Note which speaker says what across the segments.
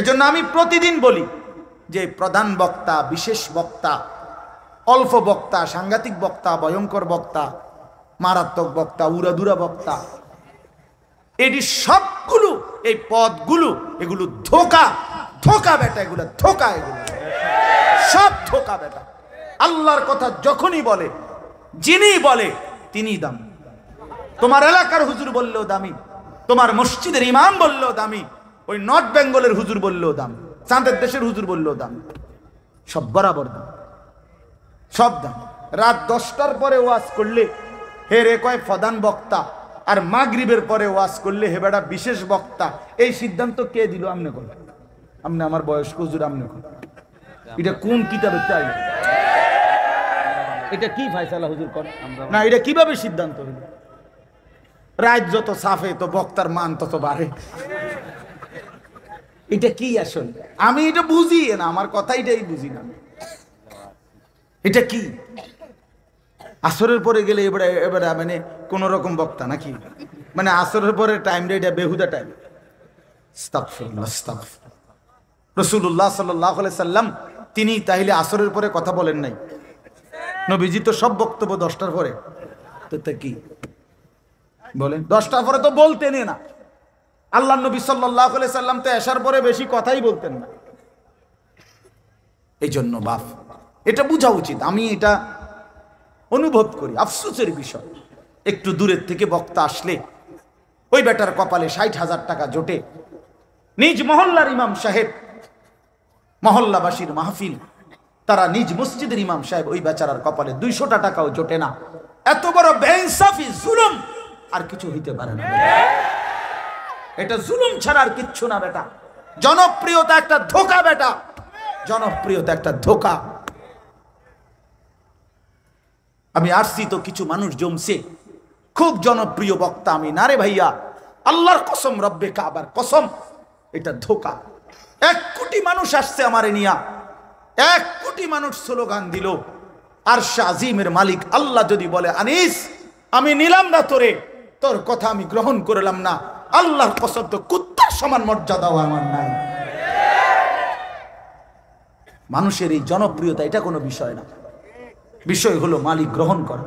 Speaker 1: এজন্য আমি প্রতিদিন বলি যে প্রধান বক্তা, বিশেষ বক্তা, অল্প বক্তা, সাংঘাতিক বক্তা, ভয়ঙ্কর বক্তা, মারাত্মক বক্তা, উড়াদুরা বক্তা, এটি সবগুলো, এই পদগুলো, এগুলো ধোঁকা। ধোঁকা বেটা, এগুলো ধোঁকা, এগুলো সব ধোঁকা বেটা। আল্লাহর কথা যখনই বলে, যিনি বলে তিনি দামি। তোমার এলাকার হুজুর বললেও দামি, তোমার মসজিদের ইমাম বললেও দামি, ওই নর্থ বেঙ্গলের হুজুর বললেও দাম, চাঁদের দেশের হুজুর বললেও দাম, সব বরাবর দাম, সব দাম। রাত 10টার পরে ওয়াজ করলে হে রে কয় প্রধান বক্তা, আর মাগরিবের পরে ওয়াজ করলে হে বেটা বিশেষ বক্তা। এই সিদ্ধান্ত কে দিল? আমনে কোন? আমনে আমার বয়স্ক হুজুর আমনে কোন? এটা কোন কিতাবে তাই? এটা কি ফায়সালা হুজুর করে না? এটা কিভাবে সিদ্ধান্ত হইল? রাত যত সাফে তো বক্তার মান তত বাড়ে। এটা কি আসলে? আমি এটা বুঝি না, আমার কথা এটাই বুঝি না। এটা কি? আসরের পরে গেলে এবারে এবারে মানে কোন রকম বক্তা নাকি? মানে আসরের পরে টাইমটা এটা বেহুদা টাইম। আস্তাগফিরুল্লাহ, আস্তাগফিরুল্লাহ। রাসূলুল্লাহ সাল্লাল্লাহু আলাইহি সাল্লাম তিনি তাইলে আসরের পরে কথা বলেন নাই? নবীজি তো সব বক্তব্য 10টার পরে। তো তা কি বলেন? 10টার পরে তো বলতেনই না। আল্লাহ নবী সাল্লাল্লাহু আলাইহি সাল্লাম তো এশার পরে বেশি কথাই বলতেন না। এই জন্য বাপ এটা বোঝা উচিত। আমি এটা অনুভব করি, আফসোসের বিষয়। একটু দূরের থেকে বক্তা আসলে ওই বেটার কপালে 60,000 টাকা জোটে। নিজ মহল্লার ইমাম সাহেব, মহল্লাবাসীর মাহফিল, তারা নিজ মসজিদের ইমাম সাহেব, ওই বেচারার কপালে 200 টাকাও জোটে না। এত বড় বেইনসাফি, জুলুম আর কিছু হইতে পারে না। এটা জুলুম ছাড়া আর কিচ্ছু না বেটা। জনপ্রিয়তা একটা ধোঁকা বেটা, জনপ্রিয়তা একটা ধোঁকা। আমি আসছি তো কিছু মানুষ জমছে, খুব জনপ্রিয় বক্তা আমি, না রে ভাইয়া, আল্লাহর কসম, রব্বে কাবার কসম, এটা ধোঁকা। 1 কোটি মানুষ আসছে আমারে নিয়া, 1 কোটি মানুষ স্লোগান দিল, আরশে আজিমের মালিক আল্লাহ যদি বলে আনিস আমি নিলাম না তোরে, তোর কথা আমি গ্রহণ করলাম না, আল্লাহর কসম তো কুত্তার সমান মর্যাদাও আমার নাই। মানুষের এই জনপ্রিয়তা এটা কোনো বিষয় না, বিষয় হলো মালিক গ্রহণ করা।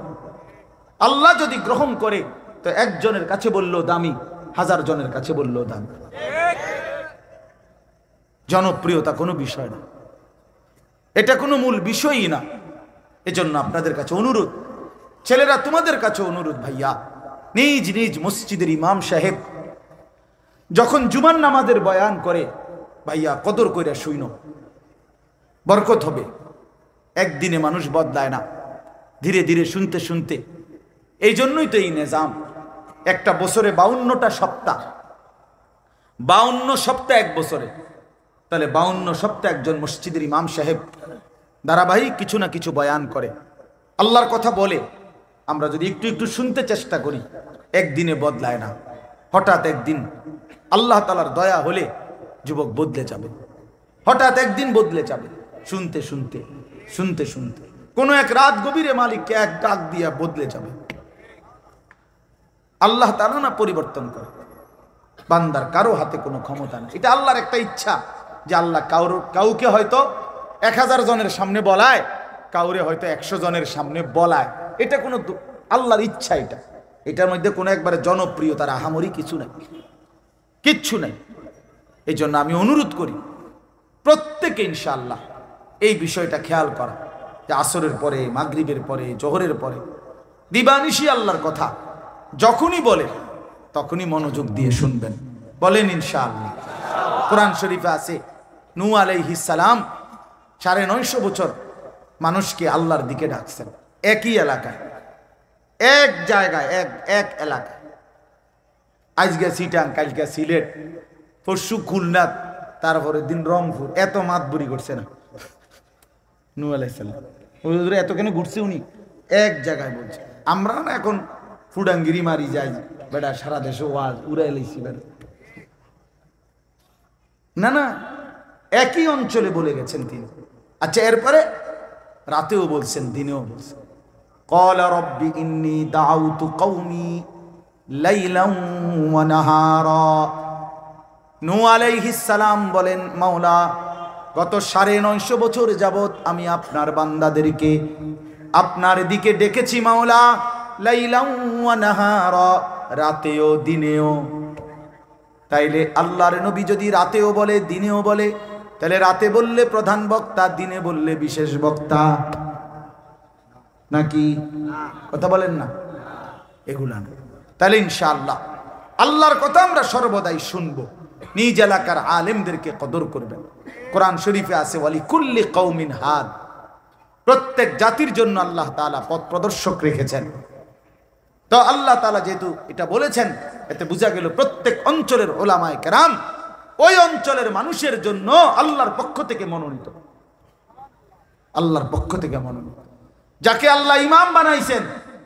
Speaker 1: আল্লাহ যদি গ্রহণ করে তো একজনের কাছে বললেও দামি, 1000 জনের কাছে বললেও দামি। জনপ্রিয়তা কোনো বিষয় না, এটা কোনো মূল বিষয়ই না। এজন্য আপনাদের কাছে অনুরোধ, ছেলেরা তোমাদের কাছে অনুরোধ, ভাইয়া নিজ নিজ মসজিদের ইমাম সাহেব যখন জুমার নামাজের বয়ান করে, ভাইয়া কদর কইরা শুইনো, বরকত হবে। একদিনে মানুষ বদলায় না, ধীরে ধীরে শুনতে শুনতে। এই জন্যই তো এই নিজাম, একটা বছরে 52টা সপ্তাহ, 52 সপ্তাহ এক বছরে, তাহলে 52 সপ্তাহ একজন মসজিদের ইমাম সাহেব ধারাবাহিক কিছু না কিছু বয়ান করে, আল্লাহর কথা বলে। আমরা যদি একটু একটু শুনতে চেষ্টা করি, একদিনে বদলায় না। হঠাৎ একদিন আল্লাহ তাআলার দয়া হলে যুবক বদলে যাবে, হঠাৎ একদিন বদলে যাবে, শুনতে শুনতে শুনতে শুনতে কোনো এক রাত গভীরে মালিককে এক ডাক দিয়া বদলে যাবে। আল্লাহ তাআলা না পরিবর্তন করে, বান্দার কারো হাতে কোনো ক্ষমতা নেই। এটা আল্লাহর একটা ইচ্ছা যে আল্লাহ কাউকে হয়তো 1000 জনের সামনে বলায়, কাউরে হয়তো 100 জনের সামনে বলায়। এটা কোনো আল্লাহর ইচ্ছা। এটার মধ্যে কোনো একবারে জনপ্রিয়তার আহামরি কিছু নাই, কিচ্ছু নাই। এই জন্য আমি অনুরোধ করি প্রত্যেকে ইনশাআল্লাহ এই বিষয়টা খেয়াল করা, যে আসরের পরে, মাগরিবের পরে, জোহরের পরে দিবানিশি আল্লাহর কথা যখনই বলে তখনই মনোযোগ দিয়ে শুনবেন। বলেন ইনশাআল্লাহ। কোরআন শরীফে আছে নূহ আলাইহিস সালাম 950 বছর মানুষকে আল্লাহর দিকে ডাকছেন, একই এলাকায়, এক জায়গায়, এক এলাকায়। আজকে চিটাং, কালকে সিলেট, পরশু খুলনা, তারপরে দিন রংপুর। এত মাতবুরি করছে না নূহ আলাইহিস সালাম? এত কেন ঘুরছে উনি? এক জায়গায় বলছে। আমরা না এখন ফুডাঙ্গিরি মারি যাই, বেটা সারা দেশে ওয়াজ উড়াই লাইছি বেটা। না না, একই অঞ্চলে বলে গেছেন তিনি। আচ্ছা, এরপরে রাতেও বলছেন, দিনেও বলছেন। ক্বালা রাব্বি ইন্নী দাউতু কওমি লাইলান ওয়া নাহারা। নূহ আলাইহিস সালাম বলেন, মাওলা গত 950 বছর যাবত আমি আপনার বান্দাদেরকে আপনার দিকে ডেকেছি মাওলা, লাইলাম ওয়া নাহারা, রাতেও দিনেও। তাইলে আল্লাহর নবী যদি রাতেও বলে দিনেও বলে, তাহলে রাতে বললে প্রধান বক্তা, দিনে বললে বিশেষ বক্তা নাকি? কথা বলেন না এগুলা না। তাহলে ইনশাআল্লাহ আল্লাহর কথা আমরা সর্বদাই শুনবো। নিজ এলাকার আলেমদেরকে কদর করবেন। কোরআন শরীফে আছে ওয়ালি কুল্লি কওমিন হাদ, প্রত্যেক জাতির জন্য আল্লাহ তাআলা পথ প্রদর্শক রেখেছেন। তো আল্লাহ তাআলা যেহেতু এটা বলেছেন, এতে বোঝা গেল প্রত্যেক অঞ্চলের উলামায়ে কেরাম ওই অঞ্চলের মানুষের জন্য আল্লাহর পক্ষ থেকে মনোনীত, আল্লাহর পক্ষ থেকে মনোনীত। যাকে আল্লাহ ইমাম বানাইছেন,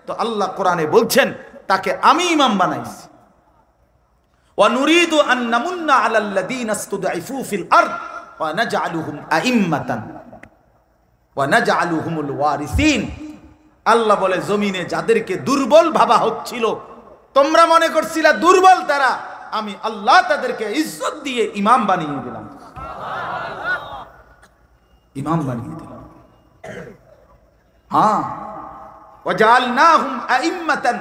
Speaker 1: তো আল্লাহ কোরআনে বলছেন তাকে আমি ইমাম বানাইছি। ওয়া নুরিদু আন নামুন্না আলাল্লাযীনা ইসতুদঈফু ফিল আরদ ওয়া নাজআলুহুম আইম্মাতান ওয়া নাজআলুহুমুল ওয়ারিসিন। আল্লাহ বলে জমিনে যাদেরকে দুর্বল ভাবা হচ্ছিল, তোমরা মনে করছিলা দুর্বল তারা, আমি আল্লাহ তাদেরকে ইজ্জত দিয়ে ইমাম বানিয়ে দিলাম, ইমাম বানিয়ে দিলাম। হ্যাঁ, ওয়াজআলনাহুম আইম্মাতান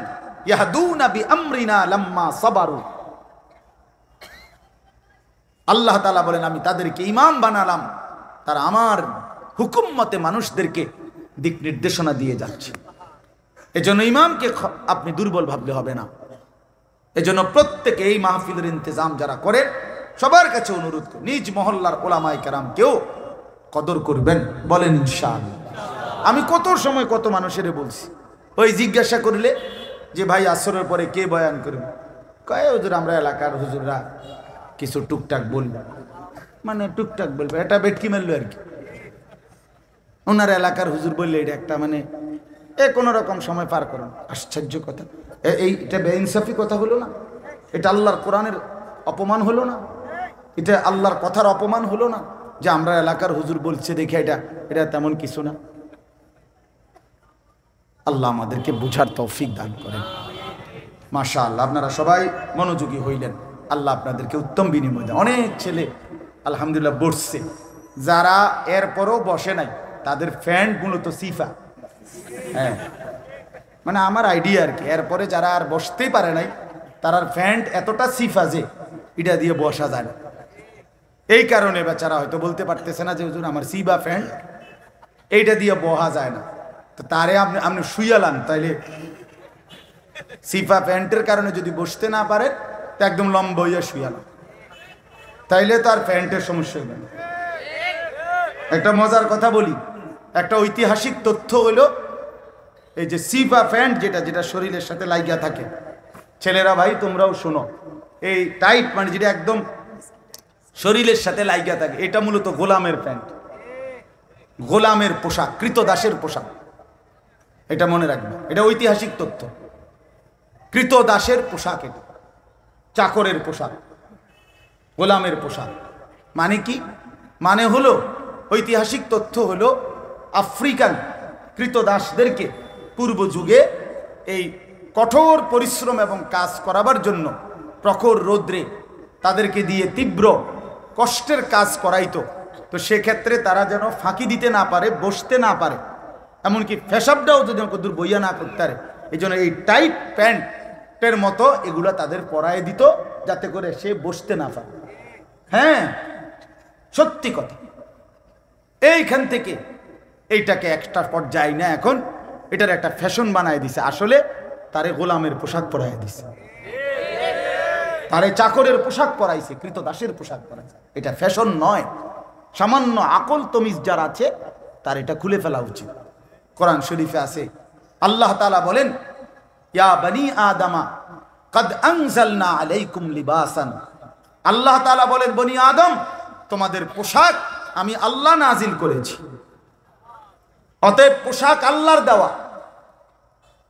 Speaker 1: ইয়াহদুনা বিআমরিনা লাম্মা সাবারু। আল্লাহ তাআলা বলেন আমি তাদেরকে ইমাম বানালাম, তারা আমার হুকুম মতে মানুষদেরকে দিক নির্দেশনা দিয়ে যাচ্ছে। এজন্য ইমামকে আপনি দুর্বল ভাবলে হবে না। এজন্য প্রত্যেকে এই মাহফিলের ইন্তজাম যারা করে, সবার কাছে অনুরোধ করি নিজ মহল্লার ওলামায়ে কেরামকেও কদর করবেন, বলেন ইনশাআল্লাহ। আমি কত সময় কত মানুষের বলছি, ওই জিজ্ঞাসা করলে যে ভাই আসরের পরে কে বয়ান করবে, কয় হুজুর আমরা এলাকার হুজুররা কিছু টুকটাক বলবে, মানে টুকটাক বলবে, এটা বেটকি মারলো আর কি। ওনার এলাকার হুজুর বললে এটা একটা মানে কোনো রকম সময় পার করেন। আশ্চর্য কথা, এইটা বেইনসাফি কথা হলো না? এটা আল্লাহর কোরআনের অপমান হলো না? এটা আল্লাহর কথার অপমান হলো না? যে আমরা এলাকার হুজুর বলছে দেখে এটা তেমন কিছু না। আল্লাহ আমাদেরকে বুঝার তৌফিক দান করেন। মাশাআল্লাহ, আপনারা সবাই মনোযোগী হইলেন, আল্লাহ আপনাদেরকে উত্তম বিনিময় দেন। অনেক ছেলে আলহামদুলিল্লাহ বসছে, যারা এরপরও বসে নাই তাদের ফ্যান্ট মূলত সিফা। হ্যাঁ, মানে আমার আইডিয়া আর কি, এরপরে যারা আর বসতেই পারে নাই তার ফ্যান্ট এতটা সিফা যে এটা দিয়ে বসা যায় না। এই কারণে বেচারা হয়তো বলতে পারতেছে না যে হুজুর আমার সিবা ফ্যান্ট, এইটা দিয়ে বহা যায় না। তো তারে আপনি শুয়ালান, তাইলে সিফা প্যান্টের কারণে যদি বসতে না পারে তো একদম লম্বা হইয়া শুয়ালান, তাইলে তার প্যান্টের সমস্যা হবে না। একটা মজার কথা বলি, একটা ঐতিহাসিক তথ্য হলো এই যে সিফা প্যান্ট যেটা শরীরের সাথে লাগিয়া থাকে, ছেলেরা ভাই তোমরাও শোনো, এই টাইট মানে যেটা একদম শরীরের সাথে লাগিয়া থাকে, এটা মূলত গোলামের প্যান্ট, গোলামের পোশাক, কৃতদাসের পোশাক। এটা মনে রাখবে, এটা ঐতিহাসিক তথ্য। কৃতদাসের পোশাক, এটা চাকরের পোশাক, গোলামের পোশাক। মানে কি? মানে হলো ঐতিহাসিক তথ্য হলো আফ্রিকান কৃতদাসদেরকে পূর্ব যুগে এই কঠোর পরিশ্রম এবং কাজ করাবার জন্য প্রখর রৌদ্রে তাদেরকে দিয়ে তীব্র কষ্টের কাজ করাইতো। তো সেক্ষেত্রে তারা যেন ফাঁকি দিতে না পারে, বসতে না পারে, এমনকি ফেসাবটাও যদি কদ্দুর বইয়া না করতে পারে, এই জন্য এই টাইট প্যান্টের মতো এগুলো তাদের পরায় দিত, যাতে করে সে বসতে না পারে। হ্যাঁ, সত্যি কথা। এইখান থেকে এইটাকে একটা পর্যায়ে না, এখন এটার একটা ফ্যাশন বানায় দিছে। আসলে তারে গোলামের পোশাক পরায় দিছে, তারে চাকরের পোশাক পরাইছে, কৃতদাসের পোশাক পরাইছে। এটা ফ্যাশন নয়। সামান্য আকল তমিজ যার আছে তার এটা খুলে ফেলা উচিত। কোরআন শরীফে আছে, আল্লাহ তাআলা বলেন, ইয়া বনি আদমা কদ আনজালনা আলাইকুম লিবাসান। আল্লাহ তাআলা বলেন, বনি আদম তোমাদের পোশাক আমি আল্লাহ নাজিল করেছি। অতএব পোশাক আল্লাহর দেওয়া।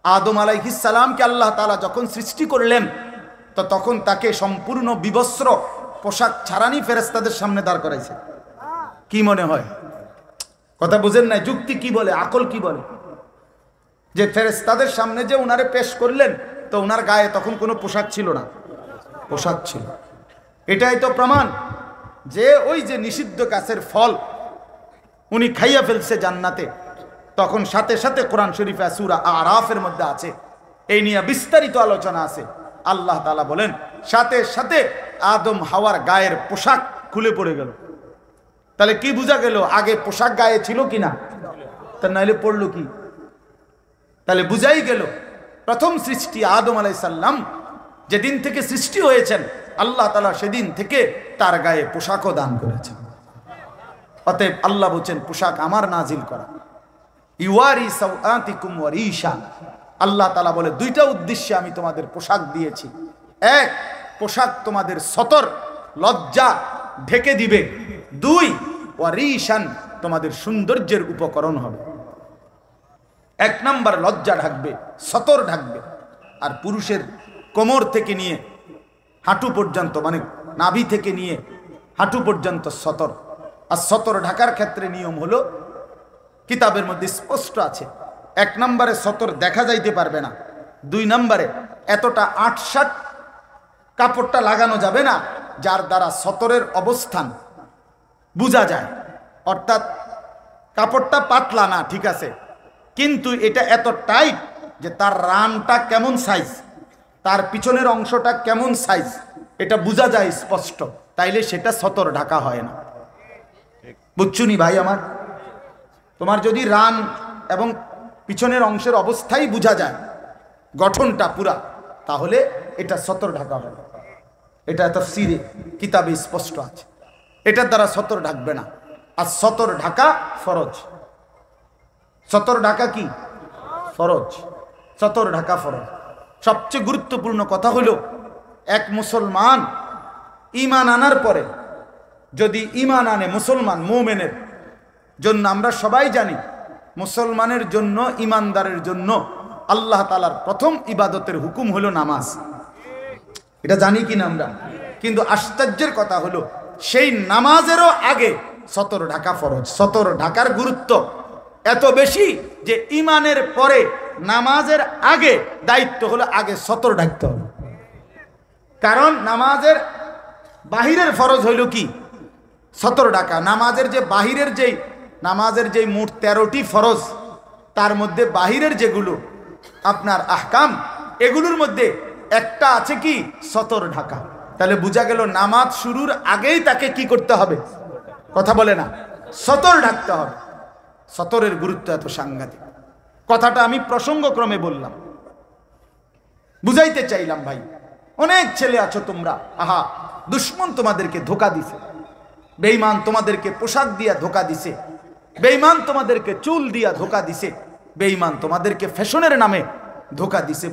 Speaker 1: আদম আলাইহিস সালামকে আল্লাহ তাআলা যখন সৃষ্টি করলেন, তো তখন তাকে সম্পূর্ণ বিবস্ত্র পোশাক ছাড়ানি ফেরেশতাদের সামনে দাঁড় করাইছে। কি মনে হয়? কথা বুঝেন নাই? যুক্তি কি বলে, আকল কি বলে? যে ফেরেশতাদের সামনে যে উনারে পেশ করলেন, তো উনার গায়ে তখন কোনো পোশাক ছিল না, পোশাক ছিল। এটাই তো প্রমাণ যে ওই যে নিষিদ্ধ গাছের ফল উনি খাইয়া ফেলছে জান্নাতে। তখন সাথে সাথে কোরআন শরীফে সূরা আরাফের মধ্যে আছে, এই নিয়ে বিস্তারিত আলোচনা আছে। আল্লাহ তাআলা বলেন সাথে সাথে আদম হাওয়ার গায়ের পোশাক খুলে পড়ে গেল। তাহলে কি বোঝা গেল? আগে পোশাক গায়ে ছিল কিনা? তা নাইলে পড়লো কি? তাহলে বুঝাই গেল প্রথম সৃষ্টি আদম আলাইহিস সালাম যেদিন থেকে সৃষ্টি হয়েছেন, আল্লাহ তাআলা সেদিন থেকে তার গায়ে পোশাকও দান করেছেন। অতএব আল্লাহ বলছেন পোশাক আমার নাজিল করা। ইওয়ারি সাওআতিকুম ওয়া রিশা, আল্লাহ তাআলা বলে দুইটা উদ্দেশ্যে আমি তোমাদের পোশাক দিয়েছি। এক, পোশাক তোমাদের সতর লজ্জা ঢেকে দিবে। দুই, ওয়া রিশান, তোমাদের সৌন্দর্যের উপকরণ হবে। এক নাম্বার লজ্জা ঢাকবে, সতর ঢাকবে। আর পুরুষের কোমর থেকে নিয়ে হাঁটু পর্যন্ত, মানে নাভি থেকে নিয়ে হাঁটু পর্যন্ত সতর। আর সতর ঢাকার ক্ষেত্রে নিয়ম হলো কিতাবের মধ্যে স্পষ্ট আছে, এক নম্বরে সতর দেখা যাইতে পারবে না, দুই নম্বরে এতটা আটসাট কাপড়টা লাগানো যাবে না যার দ্বারা সতরের অবস্থান বোঝা যায়। অর্থাৎ কাপড়টা পাতলা না, ঠিক আছে, কিন্তু এটা এত টাইট যে তার রানটা কেমন সাইজ, তার পিছনের অংশটা কেমন সাইজ, এটা বোঝা যায় স্পষ্ট, তাইলে সেটা সতর ঢাকা হয় না। বুঝছুনি ভাই আমার? তোমার যদি রান এবং পিছনের অংশের অবস্থাই বোঝা যায়, গঠনটা পুরা, তাহলে এটা সতর ঢাকা হয়। এটা তাফসীরে কিতাবে স্পষ্ট আছে, এটার দ্বারা সতর ঢাকবে না। আর সতর ঢাকা ফরজ। সতর ঢাকা কি ফরজ? সতর ঢাকা ফরজ। সবচেয়ে গুরুত্বপূর্ণ কথা হলো, এক মুসলমান ঈমান আনার পরে যদি ঈমান আনে, মুসলমান মুমিনের জন্য, আমরা সবাই জানি মুসলমানের জন্য, ঈমানদারের জন্য আল্লাহ তাআলার প্রথম ইবাদতের হুকুম হলো নামাজ। এটা জানি কিনা আমরা? কিন্তু আশ্চর্যের কথা হলো সেই নামাজেরও আগে সতর ঢাকা ফরজ। সতর ঢাকার গুরুত্ব এত বেশি যে ঈমানের পরে নামাজের আগে দায়িত্ব হলো আগে সতর ঢাকতে হবে। কারণ নামাজের বাহিরের ফরজ হইল কি? সতর ঢাকা। নামাজের যে বাহিরের নামাজের যে মোট 13টি ফরজ, তার মধ্যে বাহিরের যেগুলো আপনার আহকাম, এগুলোর মধ্যে একটা আছে কি? সতর ঢাকা। তাহলে বোঝা গেল নামাজ শুরুর আগেই তাকে কি করতে হবে? কথা বলে না, সতর ঢাকতে হবে। সতরের গুরুত্ব এত সাংঘাতিক, কথাটা আমি প্রসঙ্গক্রমে বললাম, বুঝাইতে চাইলাম ভাই। অনেক ছেলে আছো তোমরা, আহা, দুশ্মন তোমাদেরকে ধোকা দিছে, বেঈমান তোমাদেরকে পোশাক দিয়া ধোকা দিছে, বেঈমান তোমাদেরকে চুল দিয়া ধোকা দিছে, বেঈমান তোমাদেরকে ফ্যাশনের নামে ধোকা দিছে।